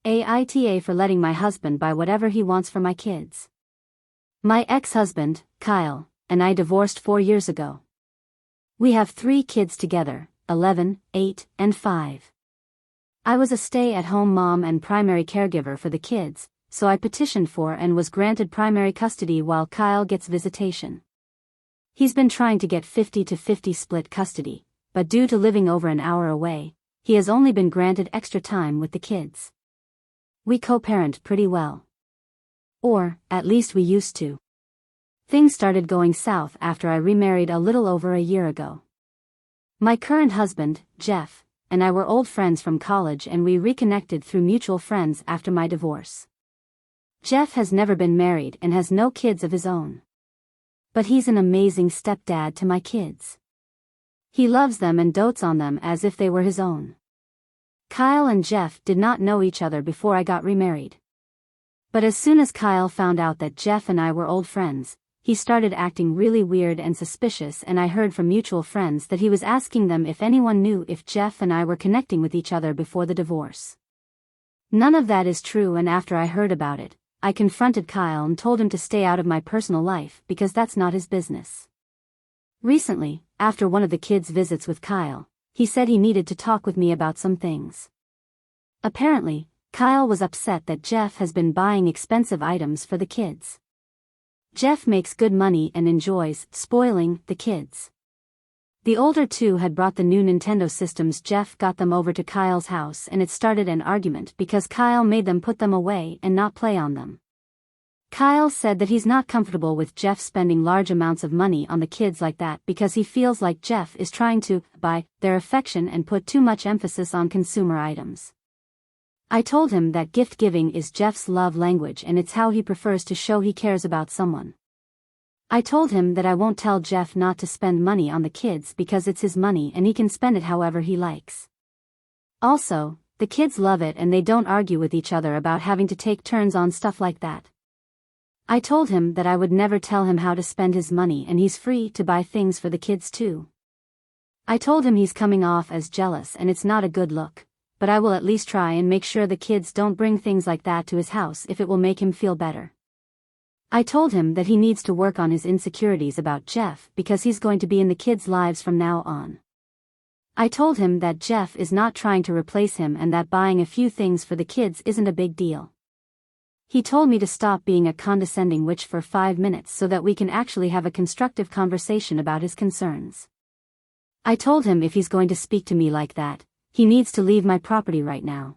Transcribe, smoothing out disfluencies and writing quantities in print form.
AITA for letting my husband buy whatever he wants for my kids. My ex-husband, Kyle, and I divorced 4 years ago. We have 3 kids together, 11, 8, and 5. I was a stay-at-home mom and primary caregiver for the kids, so I petitioned for and was granted primary custody while Kyle gets visitation. He's been trying to get 50-50 split custody, but due to living over an hour away, he has only been granted extra time with the kids. We co-parent pretty well. Or, at least we used to. Things started going south after I remarried a little over a year ago. My current husband, Jeff, and I were old friends from college and we reconnected through mutual friends after my divorce. Jeff has never been married and has no kids of his own. But he's an amazing stepdad to my kids. He loves them and dotes on them as if they were his own. Kyle and Jeff did not know each other before I got remarried. But as soon as Kyle found out that Jeff and I were old friends, he started acting really weird and suspicious, and I heard from mutual friends that he was asking them if anyone knew if Jeff and I were connecting with each other before the divorce. None of that is true, and after I heard about it, I confronted Kyle and told him to stay out of my personal life because that's not his business. Recently, after one of the kids' visits with Kyle, he said he needed to talk with me about some things. Apparently, Kyle was upset that Jeff has been buying expensive items for the kids. Jeff makes good money and enjoys spoiling the kids. The older two had brought the new Nintendo systems. Jeff got them over to Kyle's house and it started an argument because Kyle made them put them away and not play on them. Kyle said that he's not comfortable with Jeff spending large amounts of money on the kids like that because he feels like Jeff is trying to buy their affection and put too much emphasis on consumer items. I told him that gift giving is Jeff's love language and it's how he prefers to show he cares about someone. I told him that I won't tell Jeff not to spend money on the kids because it's his money and he can spend it however he likes. Also, the kids love it and they don't argue with each other about having to take turns on stuff like that. I told him that I would never tell him how to spend his money and he's free to buy things for the kids too. I told him he's coming off as jealous and it's not a good look, but I will at least try and make sure the kids don't bring things like that to his house if it will make him feel better. I told him that he needs to work on his insecurities about Jeff because he's going to be in the kids' lives from now on. I told him that Jeff is not trying to replace him and that buying a few things for the kids isn't a big deal. He told me to stop being a condescending witch for 5 minutes so that we can actually have a constructive conversation about his concerns. I told him if he's going to speak to me like that, he needs to leave my property right now.